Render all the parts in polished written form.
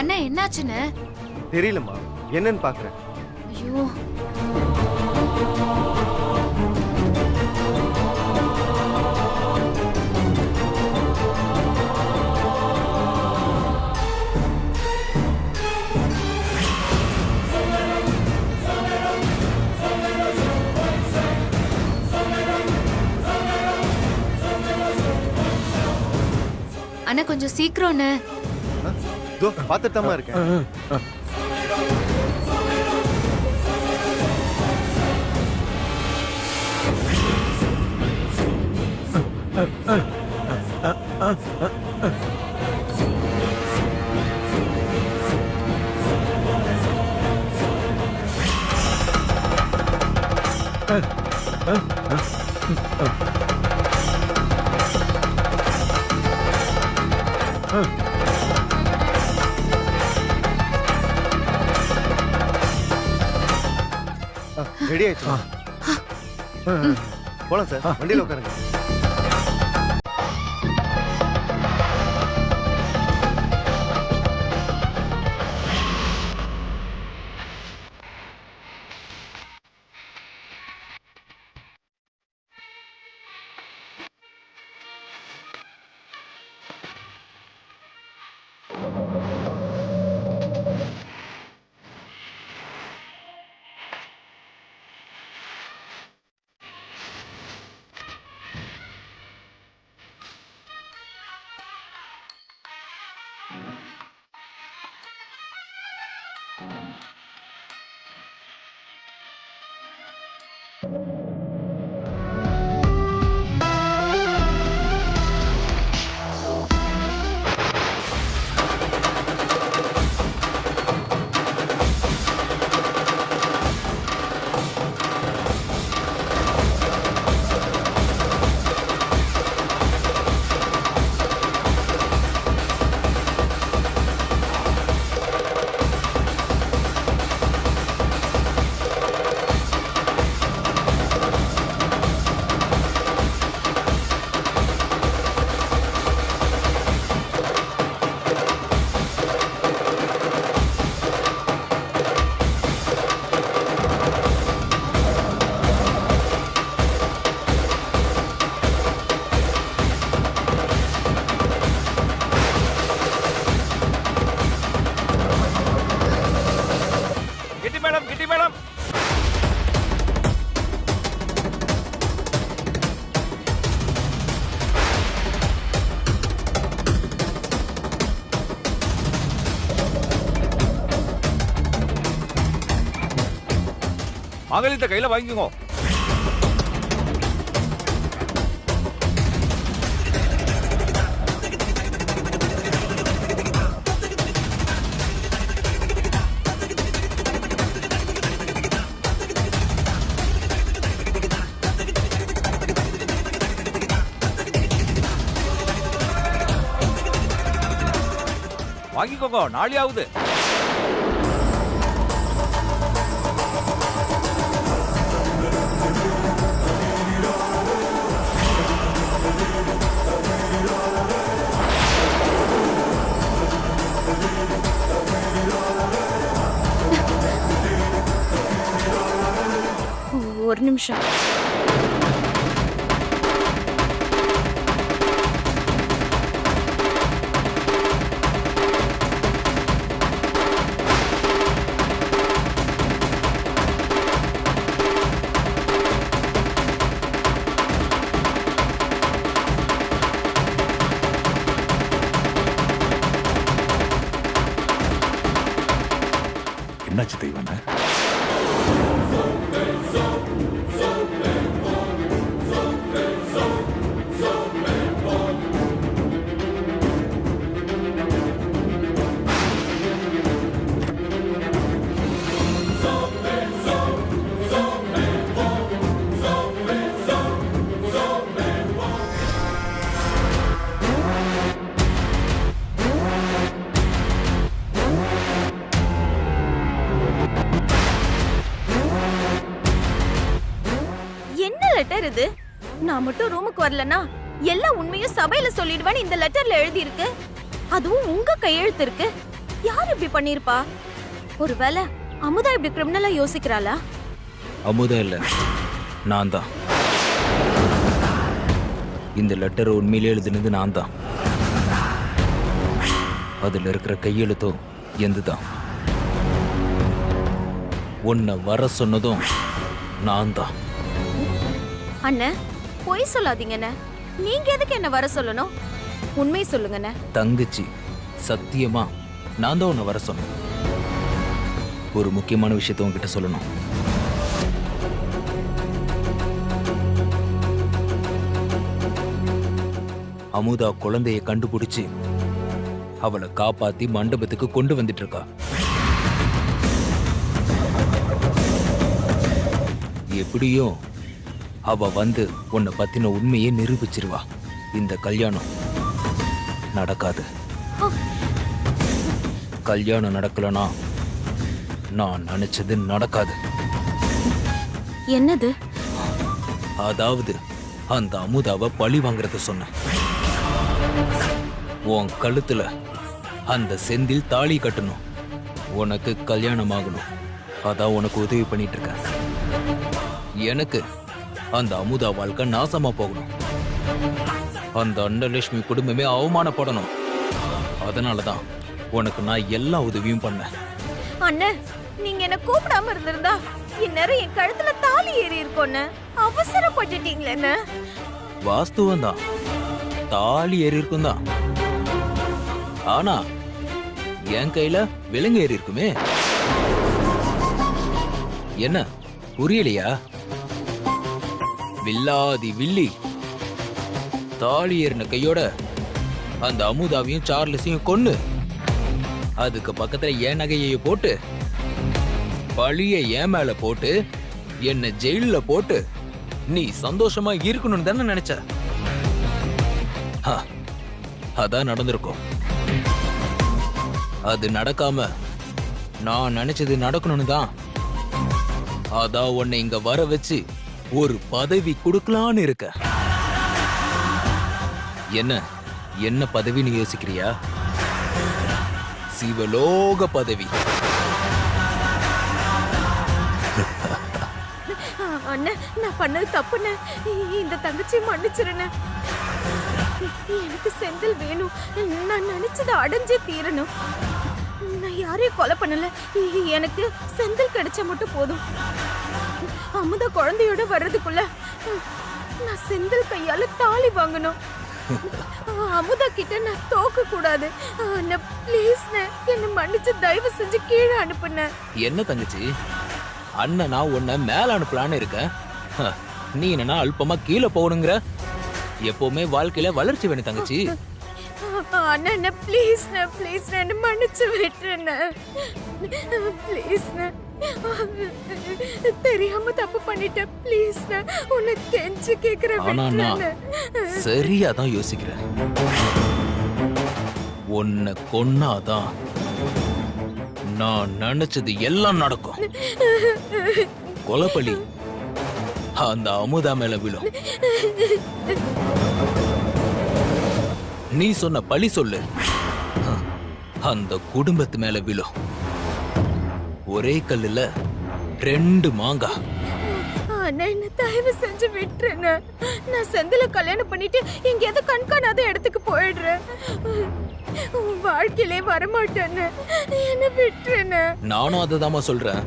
அண்ணா என்னாச்சுன்னு? தெரியலம்மா, என்னன்னு பாக்குறேன். ஐயோ, அண்ணா கொஞ்சம் சீக்கிரம்னு. இதோ பாத்துட்டாமா இருக்கேன். ரெடி ஆயிடுச்சு. போலாம் சார், வண்டியில உட்காருங்க. மகளித்த கையில வாங்கிக்கோ. வாங்கிக்கோங்க, நாளை ஆகுது. ஒரு நிமிஷம். என்னாச்சு தெய்வான? இது நான் மட்டும் ரூமுக்கு வரலனா எல்லா உண்மையும் சபையில சொல்லிடுவேன்னு இந்த லெட்டர்ல எழுதி இருக்கு. அதுவும் உங்க கையெழுத்து இருக்கு. யார் இப்படி பண்ணிருப்பா? ஒருவேளை அமுதா இப்படி கிரிமினலா யோசிக்கிறாளா? அமுதா இல்ல, நான் தான். இந்த லெட்டரை உண்மையிலே எழுதுனது நான் தான். அதுல இருக்கிற கையெழுத்தும் எந்து தான். உன்னை வர சொன்னதும் நான் தான். அண்ணே, பொய் சொல்லாதீங்கண்ணே. நீங்க எதுக்கு என்ன வர சொல்லணும்? உண்மை சொல்லுங்கண்ணே. தங்கச்சி, சத்தியமா நான் தான் உன்னை வர சொன்னேன். ஒரு முக்கியமான விஷயத்த உன்கிட்ட சொல்லணும். அமுதா குழந்தைய கண்டுபிடிச்சு அவளை காப்பாத்தி மண்டபத்துக்கு கொண்டு வந்துட்டு இருக்கா. எப்படியும் அவ வந்து உன்னை பத்தின உண்மையை நிரூபிச்சிருவா. இந்த கல்யாணம் நடக்காது. கல்யாணம் நடக்கலனா நான் நினைச்சது நடக்காது. என்னது? அதாவது அந்த அமுதாவை பழி வாங்குறத சொன்னேன். உன் கழுத்துல அந்த செந்தில் தாலி கட்டணும். உனக்கு கல்யாணம் ஆகணும். அதான் உனக்கு உதவி பண்ணிட்டு இருக்கேன். எனக்கு அந்த அமுதா வாழ்க்கை நாசமா போகணும். அந்த அன்னலட்சுமி குடும்பமே அவமானப்படணும். அதனாலதான் உனக்கு நான் எல்லா உதவியும் பண்ணேன். அண்ணே, நீங்க என்ன கூப்பிடாம இருந்திருந்தா இந்நேரம் என் கழுத்துல தாலி ஏறி இருக்கும்னு. அவசரப்பட்டுட்டீங்களே. வாஸ்துவம் தான், தாலி ஏறி இருக்கும் தான். ஆனா என் கையில விலங்கு ஏறி இருக்குமே. என்ன புரியலையா? வில்லாதி வில்லி தாலி ஏறின கையோட அந்த அமுதாவையும் சார்லஸையும் கொன்னு அதுக்கு பக்கத்துல என் நகையை போட்டு பழிய என் மேல போட்டு என்ன ஜெயில போட்டு நீ சந்தோஷமா இருக்கணும்னு தானே நினைச்ச? அதான் நடந்திருக்கும். அது நடக்காம நான் நினைச்சது நடக்கணும்னு தான். அதான் உன்னை இங்க வர வச்சு ஒரு பதவி கொடுக்கலான்னு இருக்க. என்ன என்ன பதவின்னு யோசிக்கிறியா? சிவலோக பதவி. அண்ணே, நான் பண்ணது தப்புண்ணே. இந்த தங்கச்சி மன்னிச்சிருண்ணே. எனக்கு செந்தில் வேணும். நான் நினைச்சதை அடைஞ்சே தீரணும். நான் யாரையும் கொலை பண்ணல. எனக்கு செந்தில் கிடைச்சா மட்டும் போதும். அமுதா குழந்தையோட வர்றதுக்குள்ள நான் செந்தில் கையால தாலி வாங்கணும். அமுதா கிட்ட நான் தோக்க கூடாது. ப்ளீஸ், என்ன மன்னிச்சு தயவு செஞ்சு கீழே அனுப்புன. என்ன தங்கச்சி, அண்ணனா உன்னை மேல அனுப்பலான்னு இருக்க. நீ என்னன்னா அல்பமா கீழே போகணுங்கிற? எப்பவுமே வாழ்க்கையில வளர்ச்சி வேணும் தங்கச்சி. அண்ணா ப்ளீஸ், ப்ளீஸ் என்ன மன்னிச்சு விட்டுருண்ண. ப்ளீஸ், தெரியாம தப்பு பண்ணிட்டேன். ப்ளீஸ், உன்னை கெஞ்சி கேக்குறேன். ஆனா நான் சரியா தான் யோசிக்கிறேன். உன்னை கொன்னாதான் நான் நினைச்சது எல்லாம் நடக்கும். கொலைப்பலி அந்த அமுதா மேல விழும். நீ சொன்ன பழி சொல்லு அந்த குடும்பத்து மேல விழும். ஒரே கல்லுல ரெண்டு மாங்கா. அண்ணா, என்ன தயவு செஞ்சு விட்டுருங்க. நான் செந்தில கல்யாணம் பண்ணிட்டு எங்கேயாவது கண்காணாத இடத்துக்கு போயிடுறேன். வாழ்க்கையிலே வரமாட்டேன்னு என்ன விட்டுருங்க. நானும் அதை சொல்றேன்.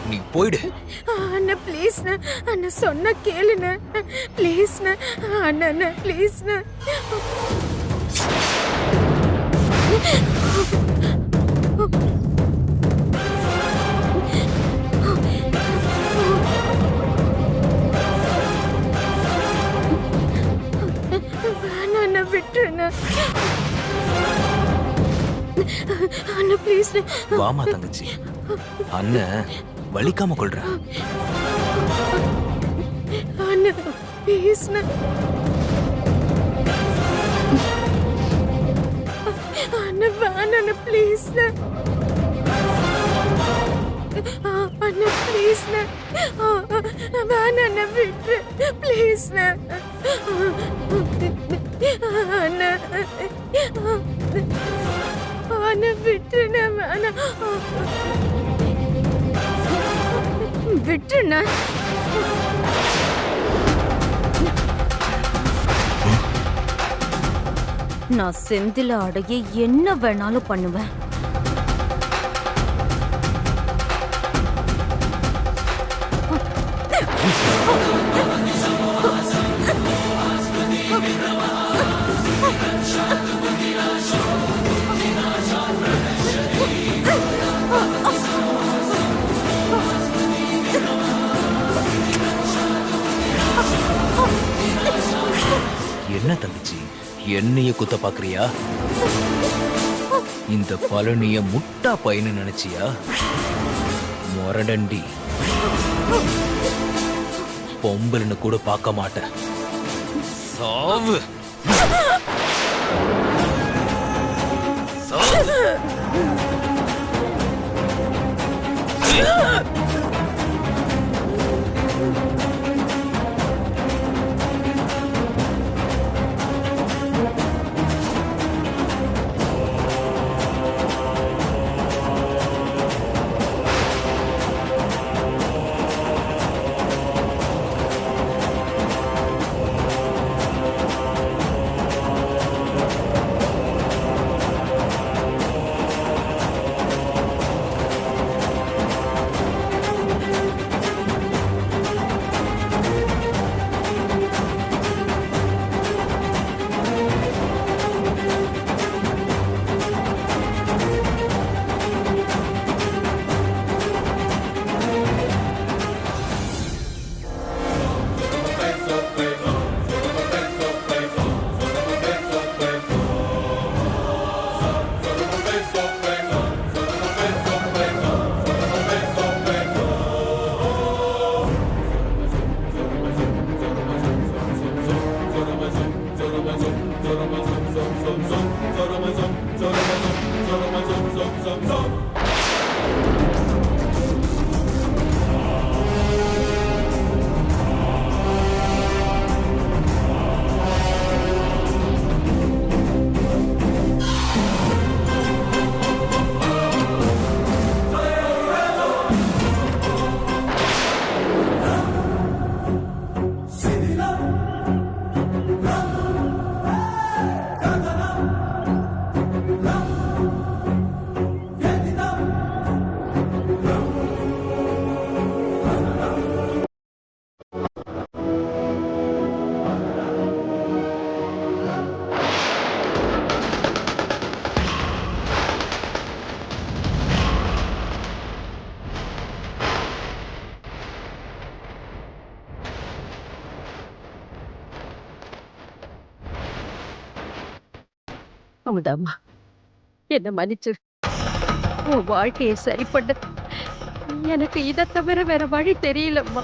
நீ போயிடு. அண்ணா ப்ளீஸ், அண்ணா சொன்னா கேளுண்ண. Please Anna, please. வேணா விட்டுருண்ண. அண்ணா ப்ளீஸ். வாமா தங்கச்சி, அண்ணன் வலிக்காம கொள்றேன். அண்ணா ப்ளீஸ். அண்ணா வேணா ப்ளீஸ். Anna please. வேணா விட்டுரு ப்ளீஸ். அண்ணா அண்ணா விட்டு. விட்டுருண்ண. விட்டுருண்ண. நான் செந்தில அடைய என்ன வேணாலும் பண்ணுவேன். என்ன தங்கச்சி, என்னைய குத்த பாக்குறியா? இந்த பழனிய முட்டா பையனு நினைச்சியா? மொரடண்டி, பொம்பல்னு கூட பார்க்க மாட்டேன். சாவு சாவு. அமுதாம்மா, என்ன மன்னிச்சு உன் வாழ்க்கையை சரிப்பட எனக்கு இதை தவிர வேற வழி தெரியலம்மா.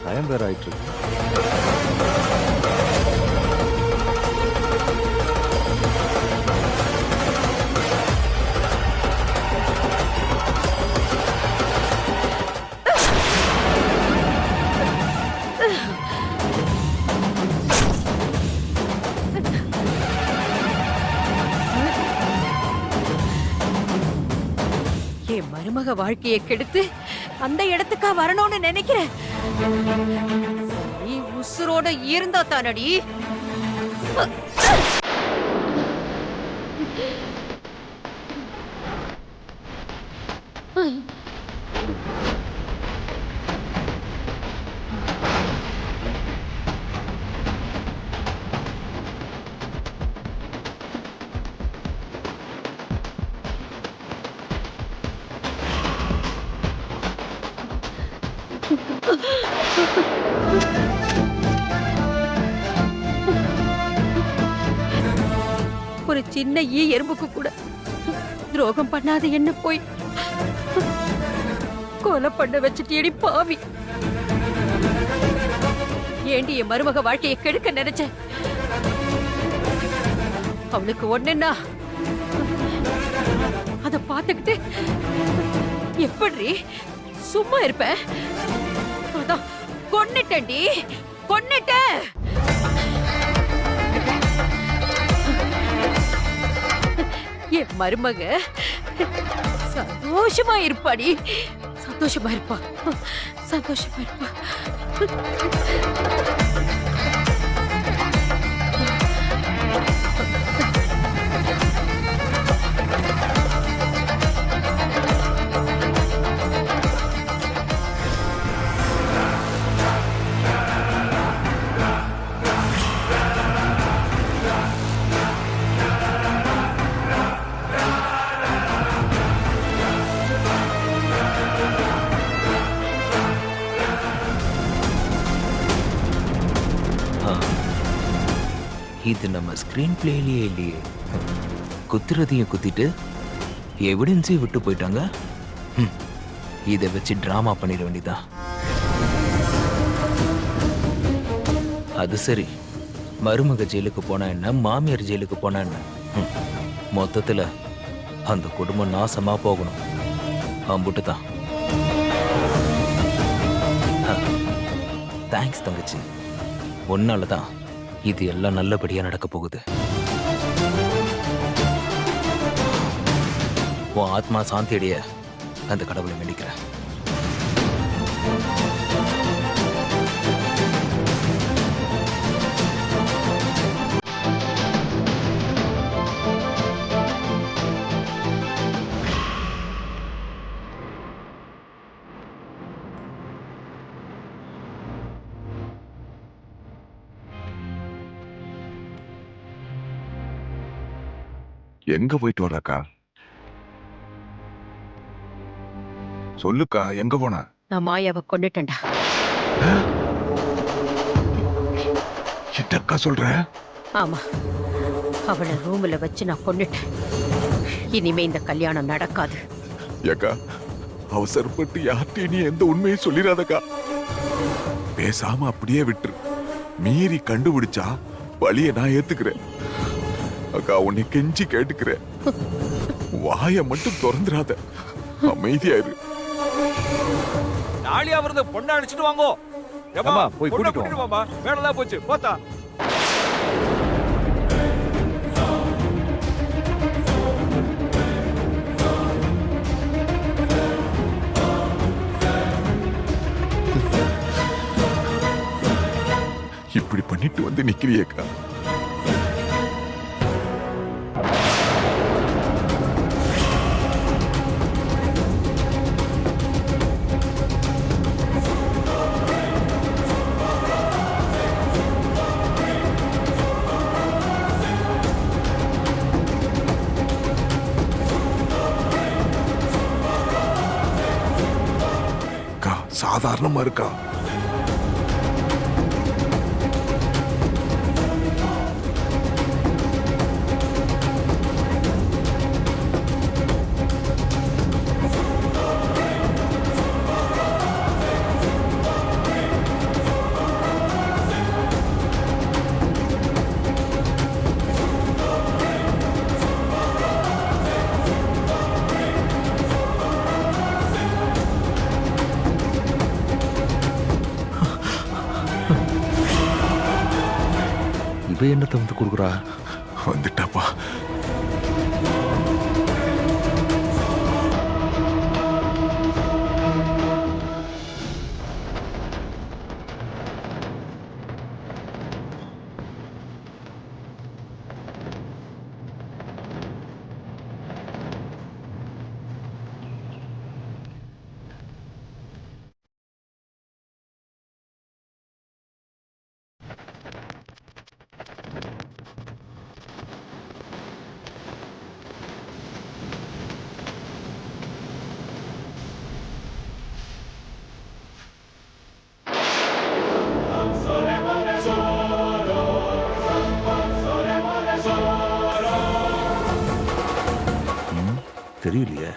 டைம் வேற ஆயிட்டு இருக்கு. என் மருமக வாழ்க்கையை கெடுத்து அந்த இடத்துக்கா வரணும்னு நினைக்கிறேன். நீ உசுரோட இருந்தா தானடி. ஒரு சின்ன ஈ எறும்புக்கு கூட துரோகம் பண்ணாத என்ன போய் கொலை பண்ண வச்சுட்டியடி பாவி. ஏண்டி என் மருமக வாழ்க்கையை கெடுக்க நினைச்ச? அவளுக்கு ஒண்ணுன்னா அத பாத்துக்கிட்டு எப்படி சும்மா இருப்ப? அதான் கொன்னுட்டேன்டி, கொன்னுட்டேன். என் மருமக சந்தோஷமா இருப்பாடி, சந்தோஷமா இருப்பா, சந்தோஷமா இருப்பா. இது நம்ம ஸ்கிரீன் பிளேலயே இல்லையே. குத்துறதையும் குத்திட்டு எவிடன்ஸையும் விட்டு போயிட்டாங்க. இதை வச்சு டிராமா பண்ணிட வேண்டியதான். அது சரி, மருமக ஜெயிலுக்கு போனா என்ன, மாமியார் ஜெயிலுக்கு போனா என்ன, மொத்தத்துல அந்த குடும்பம் நாசமா போகணும். அம்புட்டு தான். தேங்க்ஸ் தங்கச்சி, ஒன்னாலதான் இது எல்லாம் நல்லபடியா நடக்க போகுது. உன் ஆத்மா சாந்தி அடைய அந்த கடவுளை வேண்டிக்கிறேன். எங்க போயிட்டு வரக்கா? சொல்லுக்கா, எங்க போன? நான் மாயாவை கொண்டுட்டேன்டா. என்னக்கா சொல்ற? ஆமா, அவளை ரூம்ல வச்சு நான் கொண்டுட்டேன். இனிமே இந்த கல்யாணம் நடக்காது. ஏக்கா, அவசரப்பட்டு யார்கிட்டயும் நீ எந்த உண்மையும் சொல்லிடாதக்கா. பேசாம அப்படியே விட்டுரு. மீறி கண்டுபிடிச்சா வழிய நான் ஏத்துக்கிறேன். அக்கா, உன்னை கெஞ்சி கேட்டுக்கிறேன். வாய மட்டும் திறந்துடாத, அமைதியாயிரு. நாளையா வருது, பொண்ணை அடிச்சிட்டு வாங்கோ. அம்மா, போய் பொண்ணை கூட்டிட்டு கூட்டிட்டு வாமா. வேலைலாம் போச்சு, போத்தா. இப்படி பண்ணிட்டு வந்து நிக்கிறியேக்கா. சாதாரணமா இருக்கா? இவ என்னத்தை வந்து கொடுக்குறா? வந்துட்டாப்பா. தெரியலையே.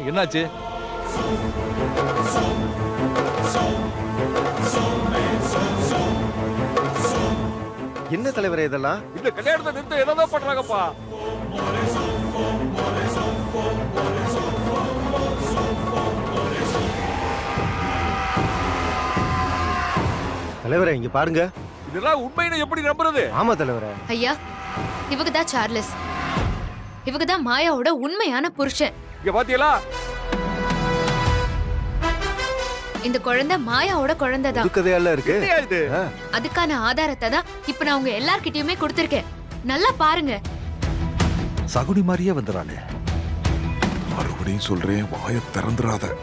என்னாச்சு? என்ன தலைவரே இதெல்லாம்? இந்த கல்யாணத்தை நிறுத்த என்னதான் பண்றாங்கப்பா? தலைவரே இங்க பாருங்க. இதெல்லாம் உண்மைன்னு எப்படி நம்புறது? ஆமா தலைவரே. ஐயா, இவங்க தான் சார்லஸ். இவங்க தான் மாயாவோட உண்மையான புருஷன். இங்க பாத்தீங்களா? இந்த குழந்தை மாயாவோட குழந்தை தான். புது கதையெல்லாம் இருக்கு. என்னையா இது? அதுக்கான ஆதாரத்தை தான் இப்ப நான் உங்க எல்லார்கிட்டயுமே கொடுத்திருக்கேன். நல்லா பாருங்க. சகுனி மாதிரியே வந்துறானே. மறுபடியும் சொல்றேன், வாயை திறந்துராத.